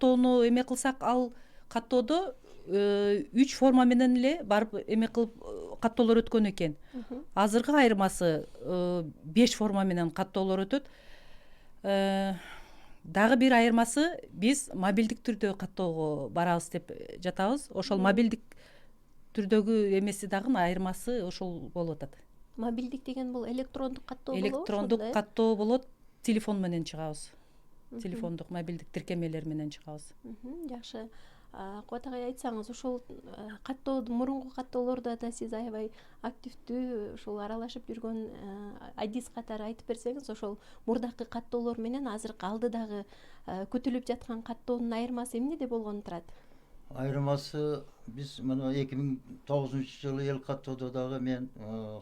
каттоону эме кылсак, ал каттоодо 3 форма менен эле барып эме кылып каттоолор өткөн экен. Азыркы айырмасы 5 форма менен каттоолор өтөт. Дагы бир айырмасы, биз мобилдик түрдө каттоого барабыз деп жатабыз. Ошол мобилдик түрдөгү эмеси дагы айырмасы ошол болуп атат. Мобилдик деген бул электрондук каттоо болобу? Электрондук каттоо болот. Телефон менен чыгабыз. Телефондук мобилдик тиркемелер менен чыгабыз. Жакшы. Кубат агай, айтсаңыз, ошол мурунку каттоолордо да сиз аябай активдүү ушул аралашып жүргөн адис катары айтып берсеңиз, ошол мурдакы каттоолор менен азыркы алдыдагы күтүлүп жаткан каттоонун айырмасы эмнеде болгону турат? Айырмасы, биз мына 2009-жылы эл каттоодо дагы мен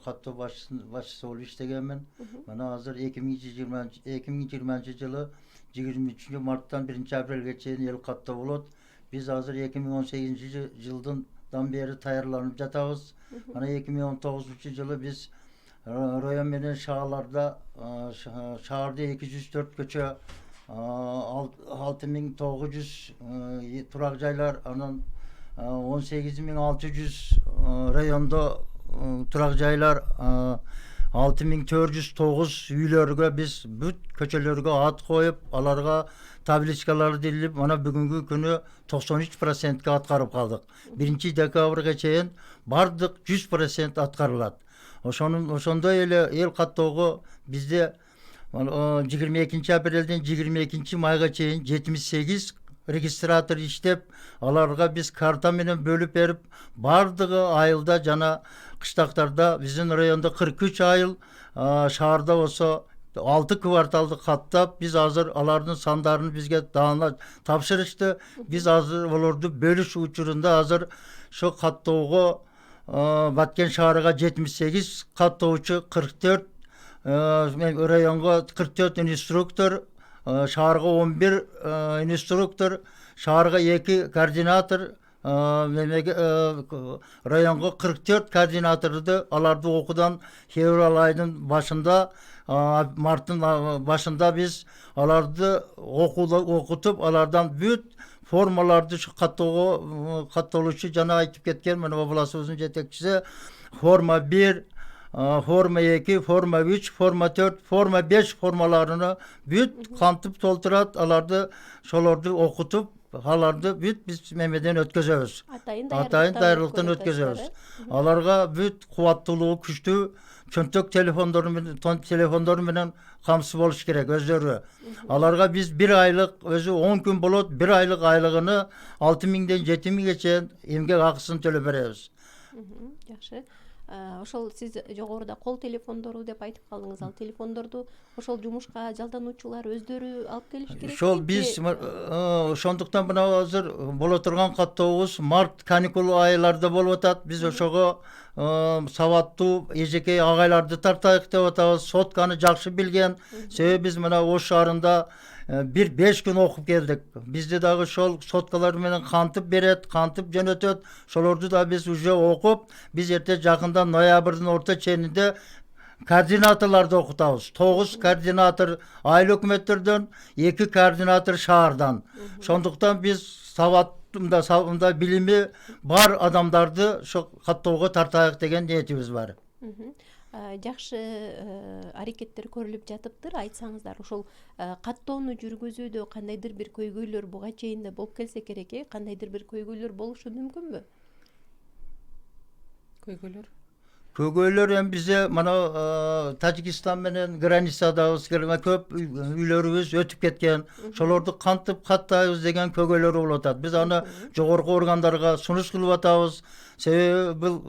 каттоо башчысы болуп иштегенмин. Мына азыр 2020-жылы 23 марттан 1 апрелге чейин эл каттоо болот. Biz hazır 2018 yıldan beri tayarlanıp жатабыз. Ana 2019 yılı biz Royan menen şaharlarda, şaharda 204 köçe, 6900 turak jaylar, anan 18600 rayonda turak jaylar, 6409 üylörgө biz büt köçelörgө at koyup, alarga tabliçkalar dilip, mana bugünkü günü 93%'ga atkarıp kaldık. 1 dekabrga çeyin bardık 100% atkarılat. Oşonda el kattoogo bizde 22 aprelden 22 mayga çeyin 78 registratör işlep, alarga biz karta menen bölüp berip, bardığı ayılda jana kıştaktarda bizim rayonda 43 ayıl, şaharda olsa 6 kvartaldı kattap, biz hazır alardın sandarını bizge dağına tapşırıştı. Biz hazır olurdu bölüş uçurunda hazır şu kattoogo Batken şaharıga 78 kattooçu 44, rayonga 44 instruktör, şaharga 11 instruktör, şaharga 2 koordinatör, rayonga 44 koordinatörüdü. Alardı okudan Fevral ayının başında, Mart'ın başında biz alardı okutup alardan büyük formalardı şu kattooluşu jana aytıp ketken mena oblastыбыздын жетекчиси forma 1, forma 2, forma 3, forma 4, forma 5 formalarını büyük kantıp tolturat, alardı şolardı okutup alardı büyük biz memeden ötközöbüz. Atayın dayırlıktan ötközöbüz. Alarga büyük kuvattılığı küçtü, çöntök telefonları menen kamsı boluş gerek özleri. Alarga biz bir aylık, özü 10 gün bolot, bir aylık aylığını 6000'den 7000'e çeyin emgek akısını төлөп беребиz. Жакшы. Ошол сиз жогоруда кол телефондору деп айтып калдыңыз. Ал телефондорду ошол жумушка жалдануучулар өздөрү алып келиш керек. Ошол биз ошондуктан мына азыр боло турган каттообуз март каникул айларда болуп атат. Биз ошого сабаттуу эжекей агайларды тартайык деп атабыз. Сотканы жакшы билген. Себеби биз мына Ош шаарында 5 gün okup geldik. Bizde dagы şol sotkalar menen kantıp beret, kantıp jönötöt. Şolordu da biz уже okup, biz erte jakında noyabrдын orta çeyininde koordinatorlarda okutabız. 9 koordinator ayыл өкмөттөрдөн, 2 koordinator şahardan. Şonduktan biz sabında bilimi bar adamlardı şu kattoogo tartayık деген niyetimiz var. Жакшы аракеттер көрүлүп жатыптыр. Айтсаңыздар, ошол каттоону жүргүзүүдө кандайдыр бир көйгөйлөр буга чейин да болуп келсе керек, кандайдыр бир көйгөйлөр болушу мүмкүнбү? Köylör hem bize mana Tacikistan menen granitsadabız köp üylörübüz ötüp ketken. Şolordu kantıp kattayбыз деген köylör болуп атат. Biz аны жогорку organдарга сунуш кылып атабыз. Себеби бул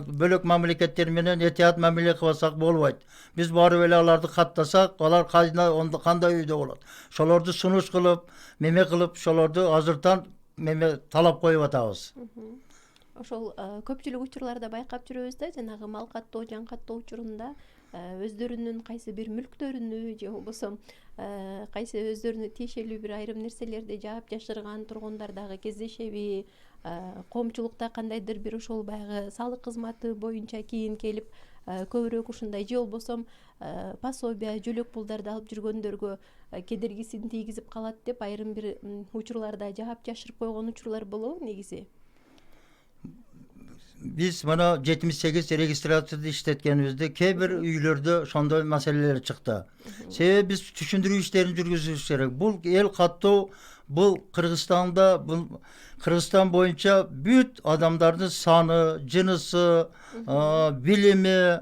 бөлөк мамлекеттер менен этият мамиле кылсак болбойт. Biz барып эле аларды каттасак, алар кандай үйдө болот. Шолорду сунуш кылып, меме кылып, шолорду азыртан меме талап коюп атабыз. Ошол көпчүлүк учурларда байкап жүрөбүз да, жанагы мал каттоо, жан каттоо учурунда өздөрүнүн кайсы бир мүлктөрүнү же болбосо кайсы өздөрүнө тиешелүү бир айрым нерселерди жаап жашырган тургундар дагы кездешеби, коомчулукта кандайдыр бир ошол баягы салык кызматы боюнча кийин келип көбүрөөк ушундай же болбосо пособие жөлөк пулдарды алып жүргөндөргө кедергисин тийгизип калат деп айрым бир учурларда жаап жашырып койгон учурлар болобу негизи? Biz bana 78 registrasyada işletkenimizde kebir üylerde şondoy meseleler çıktı. Sebebi biz düşündürü işlerini жүргүзүбүз керек. Bu el kattı, bu Kırgızistan'da, bu Kırgızistan boyunca büyük adamların sanı, cınısı, bilimi,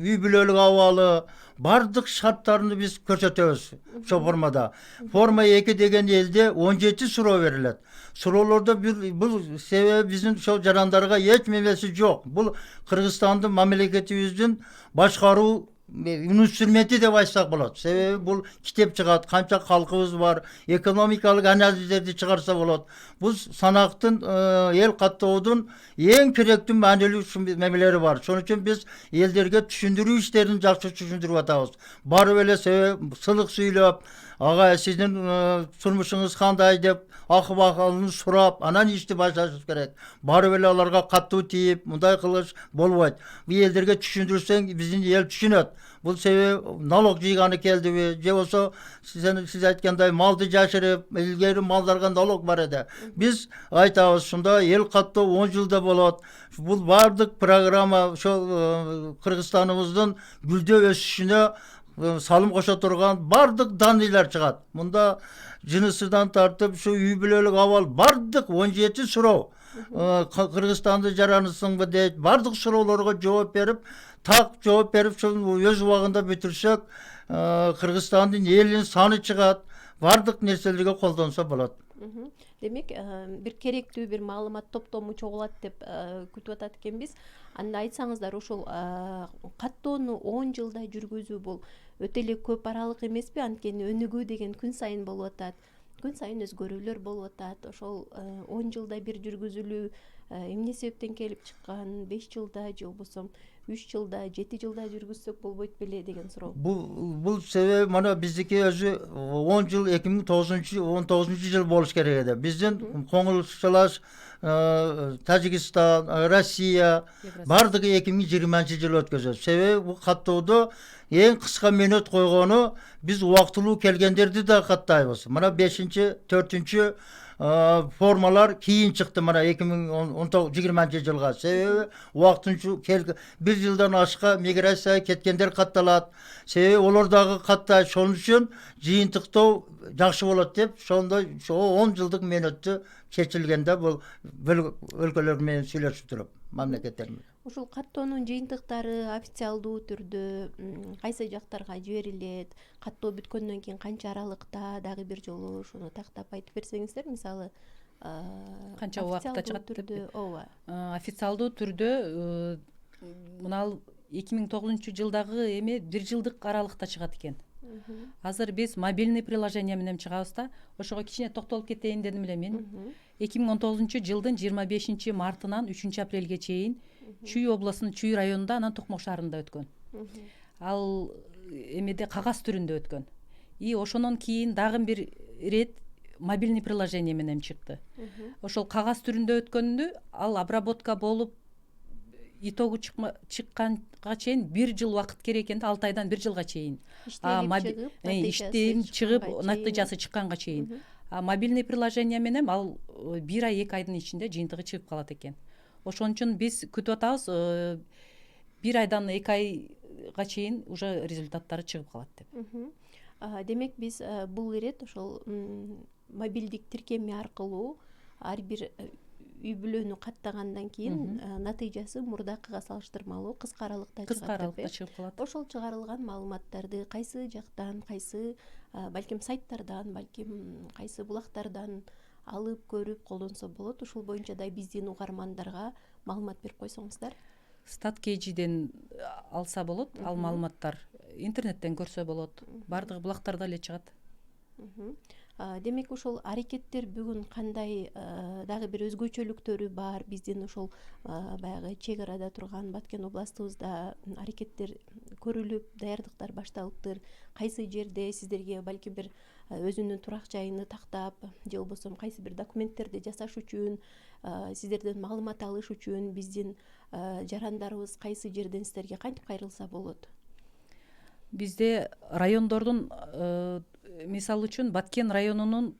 üybülölük havalı, bardıq şartlarını biz көрсөтөбүz şu formada. Forma 2 degen elde 17 suro verilet. Surolarda bu sebebi bizim şu jarandarga hiç memesi yok. Bu Kırgızistan'da memleketimizin başkaru instrumenti de başsak bolat. Sebebi bu kitap çıkat, kança halkımız var, ekonomikalık analizleri çıkarsa bolat. Bu sanaktın el kattığının en kerekli maneli memeleri var. Sonun için biz elderge düşündürü işlerini жақсы düşündürüp atağız. Barı böyle sebebi sılık söylep, ağa sizin turmuşunuz kanday dep, akı-bakılını surap, anan işti başlasınız gerek. Barı böyle alarga kattı tiyip, munday kılıç bolbaydı. Bu elderge düşündürsen bizim el düşünet. Bu sebebi nalog jıyganı keldi ve je olsa siz aytkanday malды jaşırıp, ilgeri mallarga nalog var edi. Biz aytabız şunda el kattı 10 yılda bolat. Bu bardık programa şu Kırgızistanımızın gülde ösüşüne salım koşa turgan bardık danliler çıkat. Bunda cınısıdan tartıp şu üybülölük aval bardık 17 surov. Kırgızistan'da jaranısın mı deyip bardık surovlarga cevap verip tak cevap verip şu öz ubagında bitirsek Kırgızistan'ın elinin sanı çıkat. Bardık nerselerge koldansa bolat. Демек бир керектүү бир маалымат топтому чогулат деп күтүп атат экенбиз. Анда айтсаңыздар ошол каттоону 10 жылда жүргүзүү бул өтө эле көп аралык эмеспи? Анткени өнүгүү деген күн сайын болуп атат. Күн сайын өзгөрүүлөр болуп атат. Ошол 10 жылда бир жүргүзүлүү эмне себептен келип чыккан? 5 жылда же болбосо 3 жылда, 7 жылда жүргүзсөк болбойт беле деген суроо. Bu sebebi mana bizdeki özü 10 yıl 2019 yıl boluş gerek edi. Bizden koңулчулар Tacikistan, Россия бардыгы 2020 yıl өткөзөт. Sebebi bu kattoodu en kısa menöt koygonu biz uактылуу kelgenderdi de kattayбыз. Mana 5. 4. formalar keyin çıktı mana 2020 yılga. Sebebi uактынча bir yıldan aşka migrasiya ketkenler kattalat. Sebebi olardagı katta şonun üçün жыйынтыктоо жақсы болот деп, sonda 10 yıllık menöttü keçilgende bu өлкөлөр менен сүйлөшүп туруп, мамлекеттермен. Ушул каттоонун жыйынтыктары официалдуу түрдө кайсы жактарга жиберилет? Каттоо бүткөндөн кийин канча аралыкта дагы бир жолу ушуну тактап айтып берсеңиздер, мисалы канча убакытта чыгат түрдө? Ооба. Официалдуу түрдө мына 2009 жылдагы эме 1 жылдык аралыкта чыгат экен. Азыр биз мобильный приложение менен чыгабыз да. Ошого кичине токтолуп кетейин дедим эле мен. 2019 жылдын 25 мартынан 3 апрелге чейин Чүй областынын Чүй районунда анан Токмок шаарында өткөн. Ал эмеде кагаз түрүндө өткөн. И ошонун кийин дагы бир рет мобильный приложение менен чыкты. Ошол кагаз түрүндө өткөндү ал обработка болуп итогу чыкканга чейин 1 жыл убакыт керек экен, 6 айдан 1 жылга чейин. Иштен чыгып, натыйжасы чыкканга чейин. Мобильный приложение менен ал 1 ай 2 айдын ичинде жыйынтыгы чыгып калат экен. Ошон үчүн биз күтүп атабыз 1 айдан 2 айга чейин уже результаттары чыгып калат деп. Демек биз бул ирет ошол мобилдик тиркеме аркылуу ар бир үй бүлөнү каттагандан кийин натыйжасы мурдакыга салыштырмалуу кыска аралыкта чыгып калат. Ошол чыгарылган маалыматтарды кайсы жактан, кайсы балким сайттардан, балким кайсы булактардан алып көрүп колдонсо болот. Ушул боюнча да биздин угармандарга маалымат берип койсоңуздар. Stat.kg'den алса болот, ал маалыматтар интернеттен көрсө болот. Бардыгы булактарда эле чыгат. Демек ошол аракеттер бүгүн кандай дагы бир өзгөчөлүктөрү бар биздин ошол баягы чек арада турган Баткен областыбызда аракеттер көрүлүп, даярдыктар башталыптыр. Кайсы жерде сиздерге балким бир өзүнүн турак жайын тактап же болбосо кайсы бир документтерди жасаш үчүн, сиздерден маалымат алыш үчүн биздин жарандарыбыз кайсы жерден сиздерге кантип кайрылса болот? Бизде райондордун мисалы үчүн Баткен районунун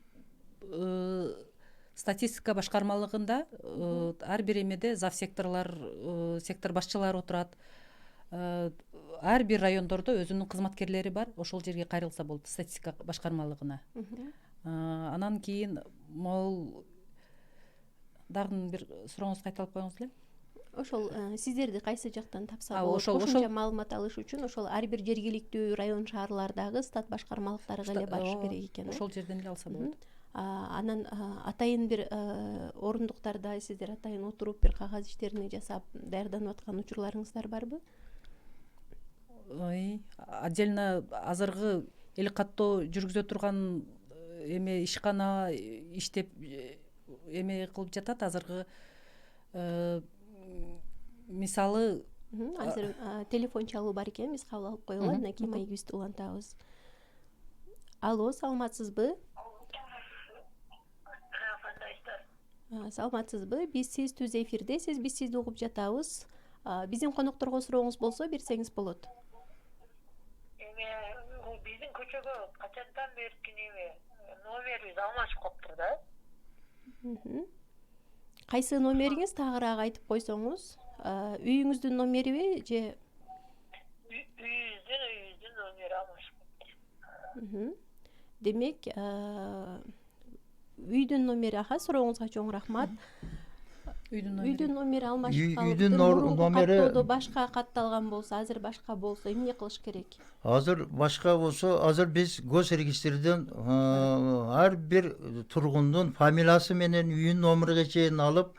статистика башкармалыгында ар бир эмеде зав секторлор, сектор башчылары отурат. Ар бир райондордо өзүнүн кызматкерлери бар, ошол жерге кайрылса болот, статистика башкармалыгына. Анан кийин могул дагы бир сурооңузду кайталап коюңуз эле. Ошол сиздерди кайсы жактан тапса А, болот? ошол- Кошумча маалымат алыш үчүн ошол ар бир жергиликтүү район шаарлардагы стат башкармалыктарга эле барыш керек экен. Ошол жерден эле алса болот. Анан атайын бир орундуктарда сиздер атайын отуруп бир кагаз иштерини жасап даярданып аткан учурларыңыздар барбы? Отдельно азыркы эл каттоо жүргүзө турган эме ишкана иштеп эме кылып жатат. Азыркы мисалы Азыр телефон чалуу бар экен, биз кабыл алып коелу, андан кийин маегибизди улантабыз. Алло, саламатсызбы? Саламатсызбы? Биз сиз түз эфирдесиз, биз сизди угуп жатабыз. Биздин конокторго сурооңуз болсо берсеңиз болот. Биздин көчөгө качандан берки номерибиз алмашып калыптыр да. Кайсы номериңиз тагыраак айтып койсоңуз? Үйүңүздүн номериби же? Үйүбүздүн номери алмашып калыптыр. Демек, үйдүн номери, сурооңузга чоң рахмат. Үйдүн номери алмашып калыптыр. Үйдүн номери Каттоодо башка катталган болсо, азыр башка болсо эмне кылыш керек? азыр башка болсо, азыр биз госрегистрден ар бир тургундун фамилиясы менен үйүн номериге чейин алып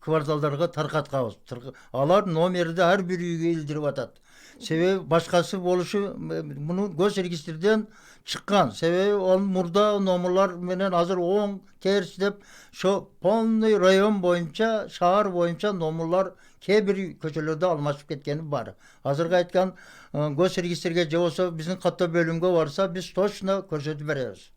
кварталдарга таркатканбыз. Алар номерди ар бир үйгө илдирип атат. Себеби башкасы болушу муну госрегистрден чыккан. Себеби ал мурда номерлар менен азыр оң терс деп ошо полный район боюнча, шаар боюнча номерлар кээ бир көчөлөрдө алмашып кеткени бар. Азыркы айткан госрегистрге же болсо биздин каттоо бөлүмгө барса, биз точно көрсөтүп беребиз.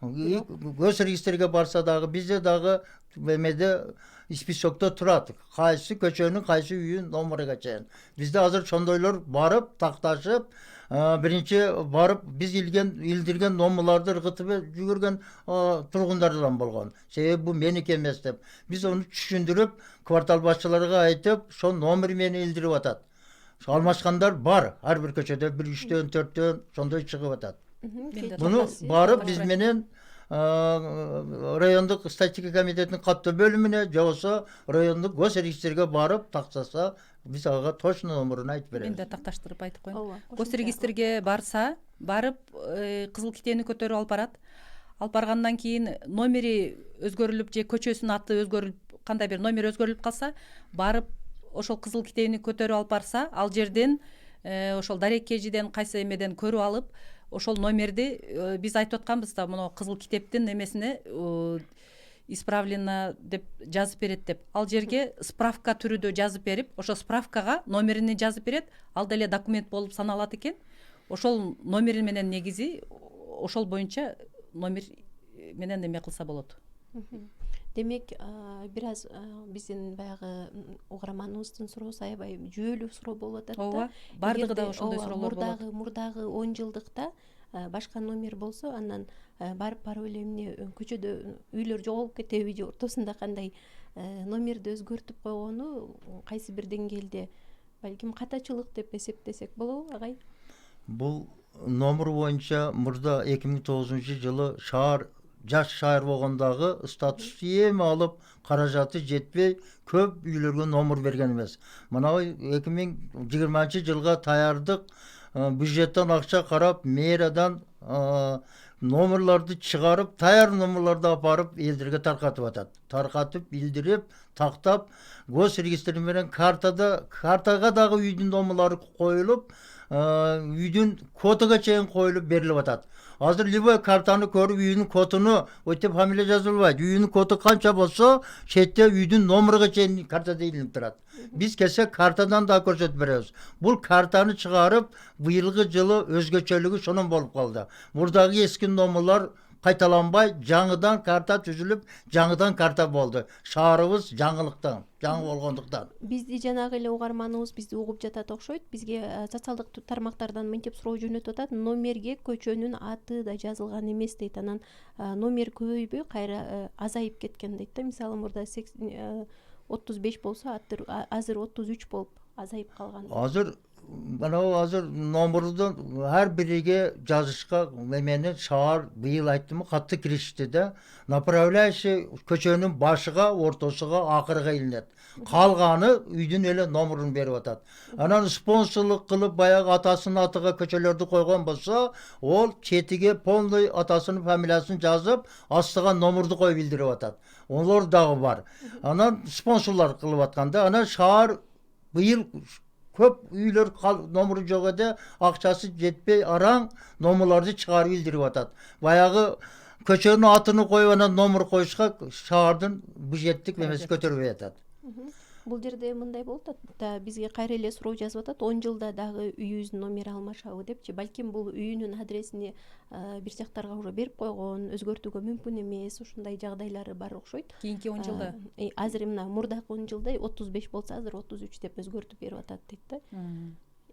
Госрегистрге барса дагы бизде дагы эмеде списокто турат. Кайсы көчөнүн кайсы үйүн номериге чейин. Бизде азыр ошондойлор барып, такташып, биринчи барып биз илдирген номерларды ыргытып жүгүргөн тургундардан болгон. Себеби бу меники эмес деп. Биз аны түшүндүрүп, квартал башчыларга айтып, ошол номер менен илдирип атат. Алмашкандар бар. Ар бир көчөдө 1-3төн, 4төн ошондой чыгып атат. Буну барып биз менен райондук статистика комитетинин каттоо бөлүмүнө же болбосо райондук госрегистрге барып тактаса, биз ага точно номерин айтып Мен беребиз. да такташтырып айтып коеюн. Ооба, Госрегистрге барса, барып кызыл китени көтөрүп алып барат. Алып баргандан кийин номери өзгөрүлүп же көчөсүнүн аты өзгөрүлүп, кандай бир номер өзгөрүлүп калса, барып ошол кызыл китени көтөрүп алып барса, ал жерден ошол дарекежиден кайсы эмеден көрүп алып, ошол номерди биз айтып атканбыз да, мына кызыл китептин эмесине исправлено деп жазып берет деп. Ал жерге справка түрүдө жазып берип, ошол справкага номерини жазып берет, ал деле документ болуп саналат экен. Ошол номери менен негизи ошол боюнча номер менен эме кылса болот. Демек, бир аз биздин баягы угарманыбыздын суроосу аябай жүйөлүү суроо болуп атат да. Ооба, бардыгы да ошондой суроолор болот. Мурдагы 10 жылдыкта башка номер болсо, андан барып эле эмне көчөдө үйлөр жоголуп кетеби же ортосунда кандай номерди өзгөртүп койгону кайсы бир деңгээлде балким катачылык деп эсептесек болобу, агай? Бул номер боюнча мурда 2009-жылы шаар жаш шаар болгондагы статус эми алып каражаты жетпей көп үйлөргө номер берген эмес. Мына 2020-жылга таярдык бюджеттен акча карап, мэриядан номерларды чыгарып, таяр номерларды апарып элдерге таркатып атат. Таркатып, илдирип, тактап, госрегистр менен картага дагы үйдүн номерлары коюлуп, үйдүн кодуга чейин коюлуп берилип атат. Азыр любой картаны көрүп үйүнүн кодуну өтө фамилия жазылбайт. Үйүнүн коду канча болсо, четте үйдүн номеруга чейин картада илинип турат. Биз келсек картадан да көрсөтүп беребиз. Бул картаны чыгарып, быйылгы жылы өзгөчөлүгү шонун болуп калды. Мурдагы эски номерлар кайталанбай, жаңыдан карта түзүлүп, жаңыдан карта болду. Шаарыбыз жаңылыктан, жаңы болгондуктан. Бизди жанагы эле угарманыбыз бизди угуп жатат окшойт. Бизге социалдык тармактардан мынтип суроо жөнөтүп атат. Номерге көчөнүн аты да жазылган эмес дейт. Анан номер көбөйбөй, кайра азайып кеткен дейт да. Мисалы мурда 35 болсо, азыр 33 болуп азайып калган. Азыр азыр номерду ар бириге жазышка эмени шаар быйыл айттымы катты киришти да. Направляющий көчөнүн башыга, ортосуга, акырга илинет. Калганы үйдүн эле номерун берип атат. Анан спонсорлук кылып баягы атасынын атыга көчөлөрдү койгон болсо, ол четиге полный атасынын фамилиясын жазып, астыга номерду коюп билдирип атат. Олор дагы бар. Анан спонсорлор кылып атканда, анан шаар быйыл көп үйлөр номеру жок эде, акчасы жетпей араң номерларды чыгарып билдирип атат. Баягы көчөнүн атыны коюп анан номер коюшка шаардын бюджеттик эмеси көтөрбөй атат. Бул жерде мындай болуп атат. Бизге кайра эле суроо жазып атат. 10 жылда дагы үйүбүздүн номери алмашабы депчи. Балким бул үйүнүн адресини бир жактарга уже берип койгон, өзгөртүүгө мүмкүн эмес, ушундай жагдайлары бар окшойт. Кийинки 10 жылда. Азыр мына мурдагы 10 жылда 35 болсо, азыр 33 деп өзгөртүп берип атат дейт да.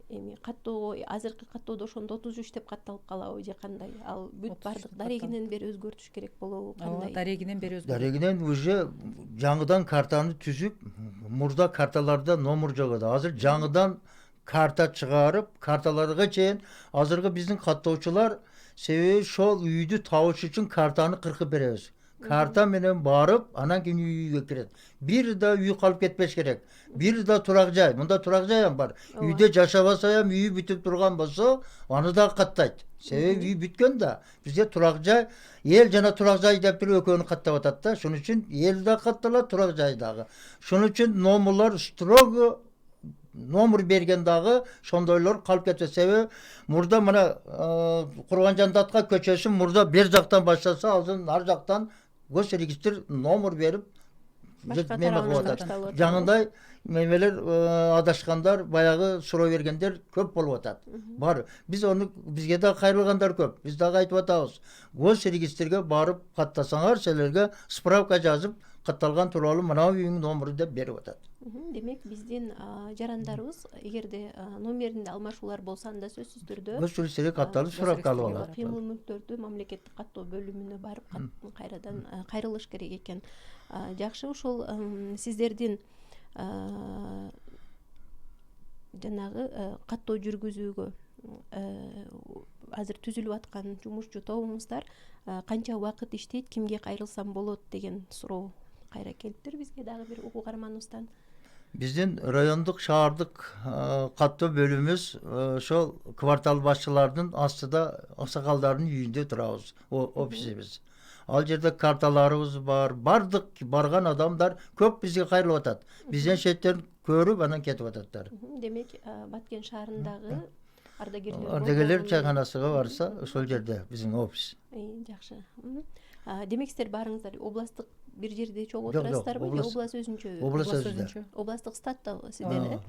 Эми каттоо, азыркы каттоодо ошондо 33 деп катталып калабы же кандай? Ал бүт бардык дарегинен бери өзгөртүш керек болобу, кандай? Дарегинен бери өзгөртүш. Дарегинен уже жаңыдан картаны түзүп, мурда карталарда номер жок эди. Азыр жаңыдан карта чыгарып, карталарга чейин азыркы биздин каттоочулар себеби ошол үйдү табыш үчүн картаны кыркып беребиз. Карта менен барып, анан кийин үйгө кирет. Бир да үй калып кетпеш керек. Бир да турак жай. Мында турак жай бар. Үйдө жашабаса ham үйү бүтүп турган болсо, аны да каттайт. Себеби үй бүткөн да. Бизде турак жай, эл жана турак жай деп туруп экөөнү каттап атат да. Шуның үчүн эл да катталат, турак жай дагы. Шуның үчүн номерлар строго номер берген дагы шондойлор калып кетет. Себеби мурда мына Курганжандатка көчөсүн мурда бер жактан баштаса, азыр ар жактан госрегистр номер берип жаңындай мемелер адашкандар, баягы суроо бергендер көп болуп атат. Бар. Биз оны бизге да кайрылгандар көп. Биз дагы айтып атабыз. Госрегистрге барып каттасаңар, силерге справка жазып, катталган тууралуу мына үйүңдүн номеру деп берип атат. Демек биздин жарандарыбыз эгерде номеринде алмашуулар болсо анда сөзсүз түрдө Госрегистрге катталып справка алып алат. Кыймыл мүлктөрдү мамлекеттик каттоо бөлүмүнө барып кайрадан кайрылыш керек экен. Жакшы, ошол сиздердин жанагы каттоо жүргүзүүгө азыр түзүлүп аткан жумушчу тобуңуздар канча убакыт иштейт, кимге кайрылсам болот деген суроо кайра келиптир бизге дагы бир угарманыбыздан. Биздин райондук шаардык каттоо бөлүмүбүз ошол квартал башчылардын астыда аксакалдардын үйүндө турабыз, офисибиз. Ал жерде карталарыбыз бар, бардык барган адамдар көп бизге кайрылып атат. Бизден шеттен көрүп анан кетип ататтар. Демек Баткен шаарындагы ардагерлер чайканасыга барса, ошол жерде биздин офис. Жакшы. Демек сиздер баарыңыздар областтык бир жерде чогуу отурасыздарбы же область өзүнчө? Область өзүнчө. Областтык штаттабы сиздер?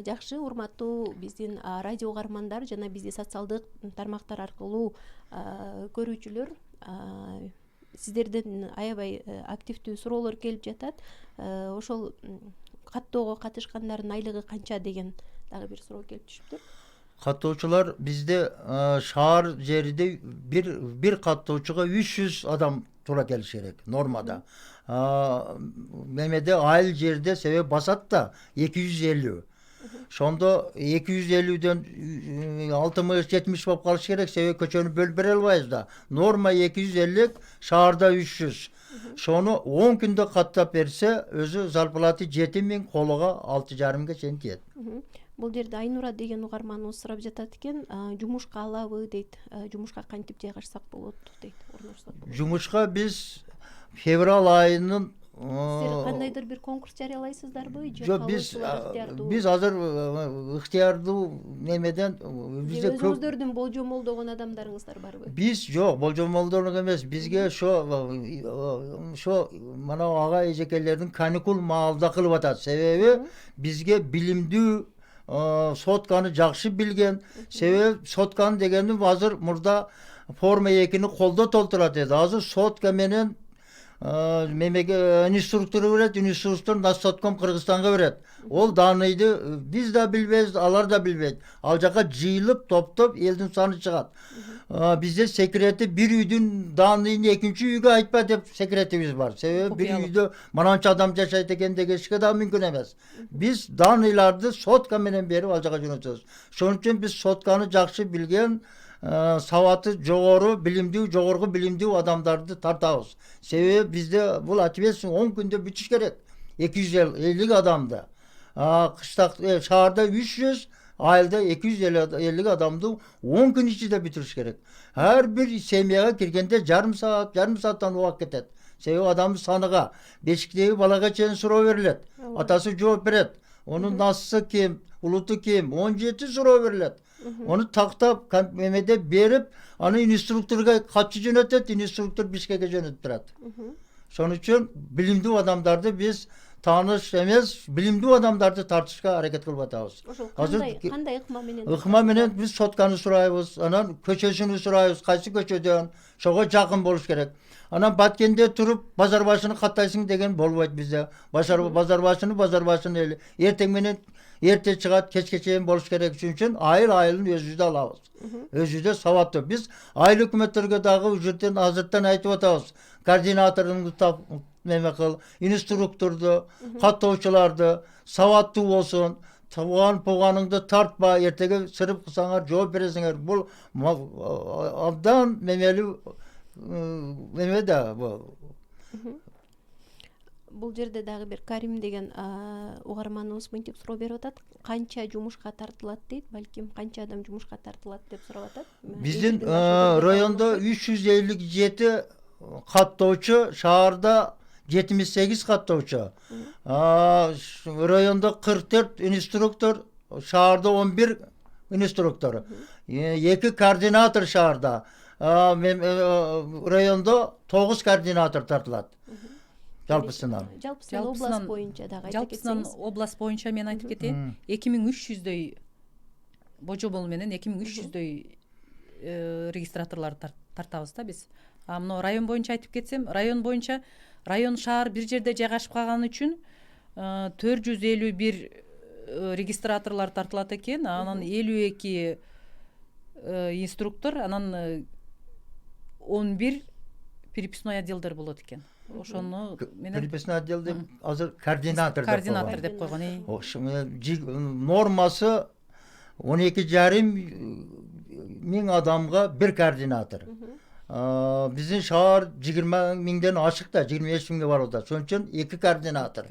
Жакшы, урматтуу биздин радио угармандар жана бизди социалдык тармактар аркылуу көрүүчүлөр, сиздерден аябай активдүү суроолор келип жатат. Ошол каттоого катышкандардын айлыгы канча деген дагы бир суроо келип түшүптүр. Каттоочулар бизде шаар жерде бир каттоочуга 300 адам тура келиш керек нормада. Мемеде айыл жерде себеп басат да 250. Шондо 250ден 60-70 болуп калыш керек, себеп көчөнү бөлүп бере албайбыз да. Норма 250, шаарда 300. Шону 10 күндө каттап берсе, өзү зарплаты 7000, колуга 6,5 чейин тиет. Бул жерде Айнура деген угарманыбыз сурап жатат экен, жумушка алабы дейт, жумушка кантип жайгашсак болот дейт, орношсок болот. Жумушка биз февраль айынын Сиздер кандайдыр бир конкурс жарыялайсыздарбы же Жок, биз азыр ыктыярдуу немеден бизде көп өзүңүздөрдүн болжомолдогон адамдарыңыздар барбы? биз жок болжомолдорлук эмес, бизге ошо мына ага эжекелердин каникул маалда кылып атат. Себеби бизге билимдүү сотканы жакшы билген, себеби сотканы дегеним азыр мурда форма 2-ни колдо толтурат эди. Азыр сотка менен мемеге инструктору берет, инструктор Настотком Кыргызстанга берет. Ол даныйды биз да билбейбиз, алар да билбейт. Ал жака жыйылып, топтоп элдин саны чыгат. Бизде секрети бир үйдүн даныйын экинчи үйгө айтпа деп секретибиз бар. Себеби бир үйдө мананча адам жашайт экен дегенге да мүмкүн эмес. Биз даныйларды сотка менен берип ал жака жөнөтөбүз. Ошон үчүн биз сотканы жакшы билген, сабаты жогору жогорку билимдүү адамдарды тартабыз. Себеби бизде бул ответственность 10 күндө бүтүш керек. 250 адамды. Кыштак шаарда 300, айылда 250 адамды 10 күн ичинде бүтүрүш керек. Ар бир семьяга киргенде жарым сааттан убак кетет. Себеби адамдын саныга, бешиктеги балага чейин суроо берилет. Атасы жооп берет. Онун насысы ким, улуту ким, 17 суроо берилет. Onu taktap Mehmet'e berip onu instruktorga kaçı yönetet, instruktor Bişkek'e yönettirat. Sonuç için bilimdүү adamdardı biz tanış emez, bilimdүү adamdardı tartışka hareket kılıp atabız. Kандай ыкма менен? Ыкма менен biz sotkany surayбыз, anан köçөsүnü surayбыз, kayсы köçödөн, şoga jakın boluş gerek. Anam Batkende turup bazar başını kattaysın degen bolboyt bizde. Bazar başını eli. Erteң menen erте çıgat, keçke çeyин boluş gerek üçün ayıl özüzde alabız. Özüzde savatlı. Biz ayıl hükümetlerge dagı ücretten azırttan aytıp atabız. Koordinatorunu tap neme kıl, instruktordu, kattavçılardı, savatlı olsun. Puğanыңды tartma, ertege sırıp kısanar, cevap veresinger. Bul abdan memeli meme de bu. Бул жерде дагы бир Карим деген угарманыбыз мынтип суроо берип атат. Канча жумушка тартылат дейт, балким канча адам жумушка тартылат деп сурап атат. Биздин райондо 357 каттоочу, шаарда 78 каттоочу. Rayonda 44 instruktör, şehirde 11 instruktör. 2 koordinator şehirde. Rayonda 9 koordinator tartılat. Жалпысынан. Жалпысынан область боюнча дагы айтып кетсеңиз. Жалпысынан область боюнча мен айтып кетейин. 2300дөй божомол менен 2300дөй регистраторлор тартабыз да биз. Мына район боюнча айтып кетсем, район шаар бир жерде жайгашып калган үчүн 451 регистраторлор тартылат экен. Анан 52 инструктор, анан 11 переписной отделдер болот экен. Ошону менен переписной отдел деп азыр координатор деп койгон. Нормасы 12,5 миң адамга bir koordinator. Bizim şehir 20 minden aşık da 25 mingde var o da. Son için 2 koordinator.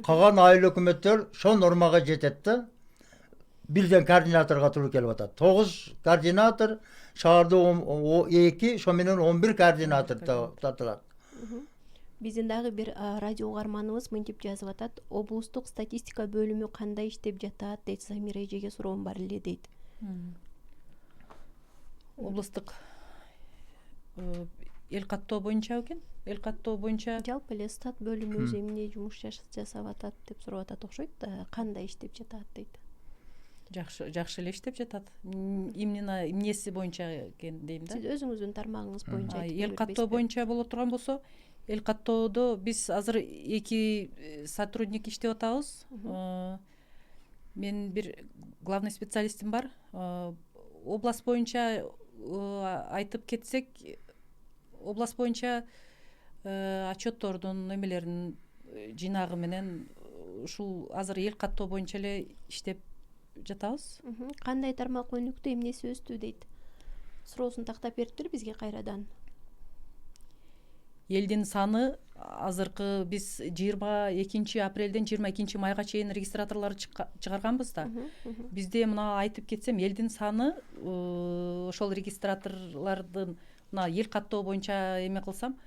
Kalan aile hükümetler şu normaga jetetti. Birden koordinatorga turu kelip atat. 9 koordinator, şehirde o 2, şu menen 11 koordinator tartılat. Биздин дагы бир радио угарманыбыз мынтип жазып атат. Облустук статистика бөлүмү кандай иштеп жатат дейт, Замира эжеге суроом бар эле дейт. Облустук эл каттоо боюнча экен. Эл каттоо боюнча жалпы эле стат бөлүмү өзү эмне жумуш жасап атат деп сурап атат окшойт. Кандай иштеп жатат дейт. Жакшы эле иштеп жатат. Эмнеси боюнча экен дейм да. Сиз өзүңүздүн тармагыңыз боюнча айтып эл каттоо боюнча боло турган болсо, эл каттоодо биз азыр 2 сотрудник иштеп атабыз. Мен бир главный специалистим бар. Область боюнча айтып кетсек, область боюнча отчеттордун немелерин жыйнагы менен ушул азыр эл каттоо боюнча эле иштеп жатабыз. Кандай тармак өнүктү, эмнеси өстү дейт. Суроосун тактап бериптир бизге кайрадан. Элдин саны азыркы биз 22 апрелден 22 майга чейин регистраторлорду чыгарганбыз да. Бизде мына айтып кетсем, элдин саны ошол регистраторлордун мына эл каттоо боюнча эме кылсам,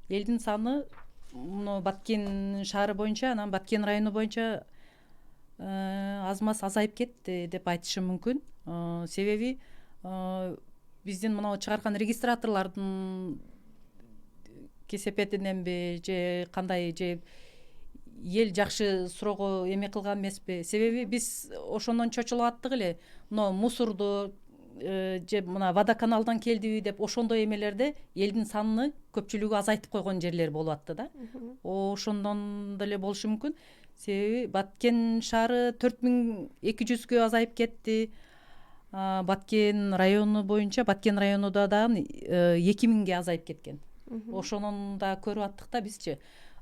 элдин саны муну Баткен шаары боюнча, анан Баткен району боюнча аз маз азайып кетти деп айтышым мүмкүн. Себеби биздин мына чыгарган регистраторлордун кесепетиненби же кандай, же эл жакшы суроого эме кылган эмеспи. Себеби биз ошондон чочулуп аттык эле. Мына мусорду же мына водоканалдан келдиби деп ошондой эмелерде элдин санын көпчүлүгү азайтып койгон жерлер болуп атты да. Ошондон деле болушу мүмкүн. Себеби Баткен шаары 4200гө азайып кетти. Баткен району боюнча, Баткен районунда дагы 2000ге азайып кеткен. Ошонун да көрүп аттык да бизчи.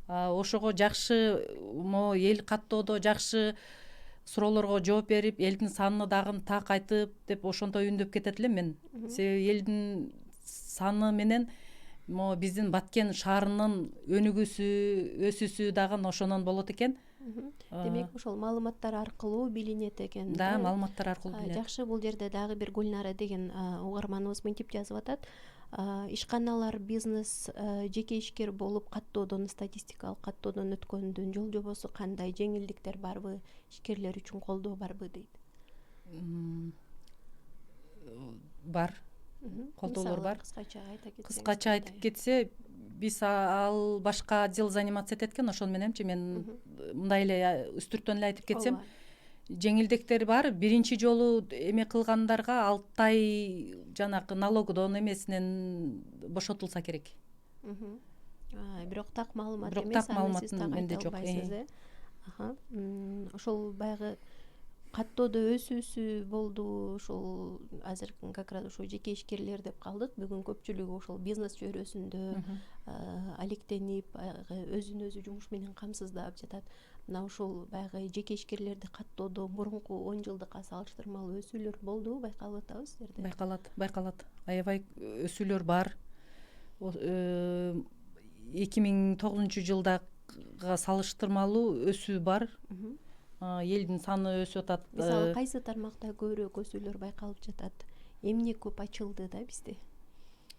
Ошого жакшы могу эл каттоодо жакшы суроолорго жооп берип, элдин санын дагы так айтып деп ошонтип үндөп кетет элем мен. Себеби элдин саны менен могу биздин Баткен шаарынын өнүгүүсү, өсүүсү дагы ошонон болот экен. Демек ошол маалыматтар аркылуу билинет экен. Да, маалыматтар аркылуу билинет. Жакшы, бул жерде дагы бир Гүлнара деген угарманыбыз мынтип жазып атат. Ишканалар бизнес жеке ишкер болуп каттоодон, статистикалык каттоодон өткөндүн жол жобосу кандай, жеңилдиктер барбы, ишкерлер үчүн колдоо барбы дейт. Бар. Колдоолор бар. Кыскача айта кетсеңиз. Кыскача айтып кетсе, биз ал башка отдел заниматься этет экен, ошону мененчи мен мындай эле үстүртөн эле айтып кетсем, жеңилдиктер бар. Биринчи жолу эме кылгандарга 6 ай жанагы налогдон эмесинен бошотулса керек. Бирок так маалымат Бирок эмес, так маалыматын менде жок. Ошол баягы каттоодо өсүүсү болду. Ошол азыр как раз ошо жеке ишкерлер деп калдык. Бүгүн көпчүлүгү ошол бизнес чөйрөсүндө алектенип, өзүн өзү жумуш менен камсыздап жатат. Мына ошол баягы жеке ишкерлерди каттоодо мурунку 10 жылдыкка салыштырмалуу өсүүлөр болду, байкалып атабы силерде? Байкалат. Аябай өсүүлөр бар. 2009 жылдага салыштырмалуу өсүү бар. Элдин саны өсүп атат. Мисалы кайсы тармакта көбүрөөк өсүүлөр байкалып жатат? Эмне көп ачылды да бизде?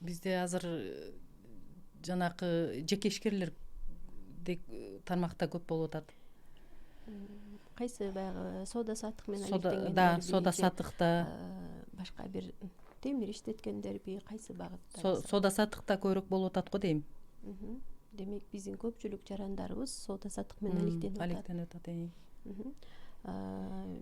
Бизде азыр жанакы жеке ишкерлер тармакта көп болуп атат. Кайсы баягы соода саттык менен алектенгендерби? Да, соода саттыкта. Башка бир темир иштеткендерби, кайсы багытта? Соода саттыкта көбүрөөк болуп атат го дейм. Демек биздин көпчүлүк жарандарыбыз соода саттык менен алектенип атат.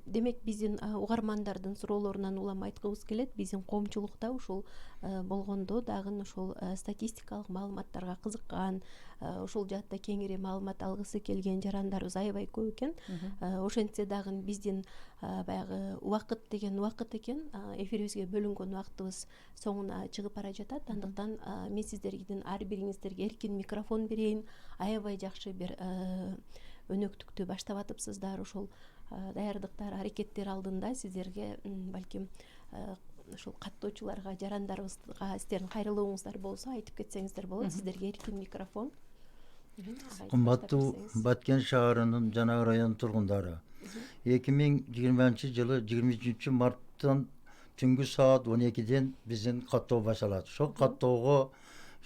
Демек биздин угармандардын суроолорунан улам айткыбыз келет, биздин коомчулукта ушул болгондо дагы ошол статистикалык маалыматтарга кызыккан, ошол жаатта кеңири маалымат алгысы келген жарандарыбыз аябай көп экен. Ошентсе дагы биздин баягы убакыт деген убакыт экен, эфирибизге бөлүнгөн убактыбыз соңуна чыгып бара жатат. Андыктан мен сиздердин ар бириңиздерге эркин микрофон берейин. Аябай жакшы бир өнөктүктү баштап атыпсыздар. Ошол даярдыктар, аракеттер алдында сиздерге балким ошол каттоочуларга, жарандарыбызга сиздердин кайрылууңуздар болсо айтып кетсеңиздер болот. Сиздерге эркин микрофон. Кымбаттуу Баткен шаарынын жана район тургундары, 2020 жылы 23 марттан түнгү саат 12ден биздин каттоо башталат. Ошол каттоого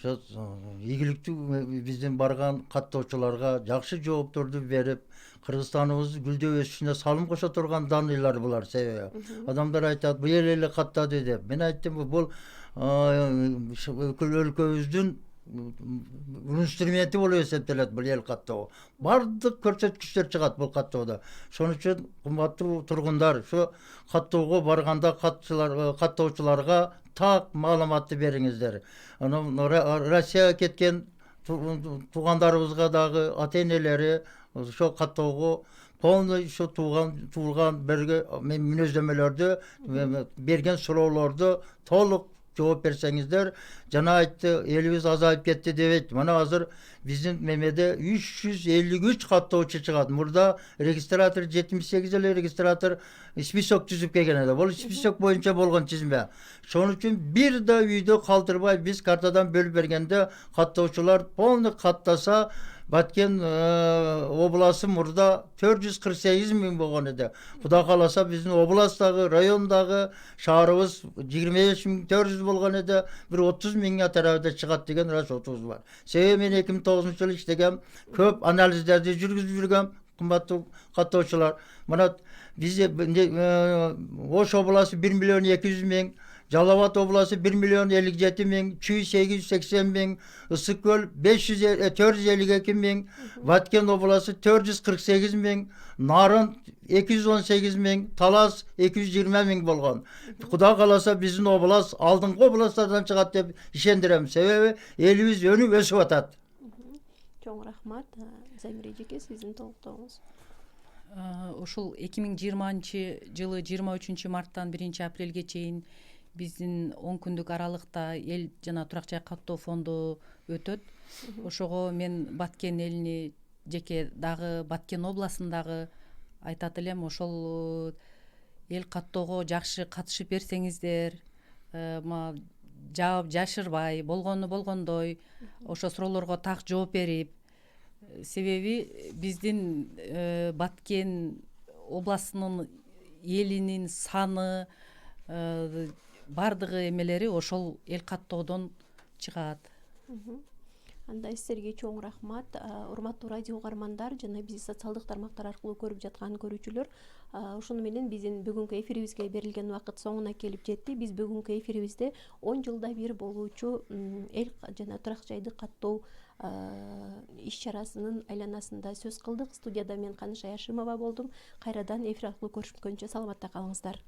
ийгиликтүү биздин барган каттоочуларга жакшы жоопторду берип, Кыргызстаныбыз гүлдөп өсүшүнө салым кошо турган даныйлар булар. Себеби адамдар айтат, бул эл каттады деп. Мен айттым, бул өлкөбүздүн инструменти болуп эсептелет бул эл каттоо. Бардык көрсөткүчтөр чыгат бул каттоодо. Шону үчүн кымбаттуу тургундар, ушу каттоого барганда каттоочуларга так маалыматты бериңиздер. Россияга кеткен туугандарыбызга дагы ата-энелери ошо каттоого полный ошо туулган берге мүнөздөмөлөрдү берген суроолорду толук жооп берсеңиздер. Жана айтты, элибиз азайып кетти дебейт. Мына азыр биздин мемеде 353 каттоочу чыгат. Мурда регистратор 78 эле регистратор список түзүп келген эле. Бул список боюнча болгон тизме. Шону үчүн бир да үйдө калтырбай биз картадан бөлүп бергенде каттоочулар полный каттаса Баткен обласы мурда 448 миң болгон эди. Кудай кааласа биздин областагы, райондагы, шаарыбыз 25.400 болгон эди. Бир 30 миңге тарабыда чыгат деген расчетубуз бар. Себеби мен 2009 жылы иштегем, көп анализдерди жүргүзүп жүргөм, кымбаттуу каттоочулар. Мына бизде Ош обласы 1 миллион 200 миң, Жалал-Абад обласы 1 миллион 57 миң, Чүй 880 миң, Ысык-Көл 452 миң, Баткен обласы 448 миң, Нарын 218 миң, Талас 220 миң болгон. Кудай кааласа биздин облас алдыңкы областардан чыгат деп ишендирем. Себеби элибиз өнүп өсүп атат. Чоң рахмат. Замир эжеке, сиздин толуктооңуз. Ушул 2020 жылы 23 марттан 1 апрелге чейин биздин 10 күндүк аралыкта эл жана турак жай каттоо фонду өтөт. Ошого мен Баткен элине, жеке дагы Баткен областындагы айтат элем, ошол эл каттоого жакшы катышып берсеңиздер, жаап жашырбай, болгону болгондой, ошо суроолорго так жооп берип, себеби биздин Баткен областынын элинин саны, бардыгы эмелери ошол эл каттоодон чыгат. Анда сиздерге чоң рахмат. Урматтуу радио угармандар жана бизи социалдык тармактар аркылуу көрүп жаткан көрүүчүлөр, ушуну менен биздин бүгүнкү эфирибизге берилген убакыт соңуна келип жетти. Биз бүгүнкү эфирибизде 10 жылда бир болуучу эл жана турак жайды каттоо иш-чарасынын айланасында сөз кылдык. Студияда мен Каныш Аяшимова болдум. Кайрадан эфир аркылуу көрүшкөнчө саламатта калыңыздар.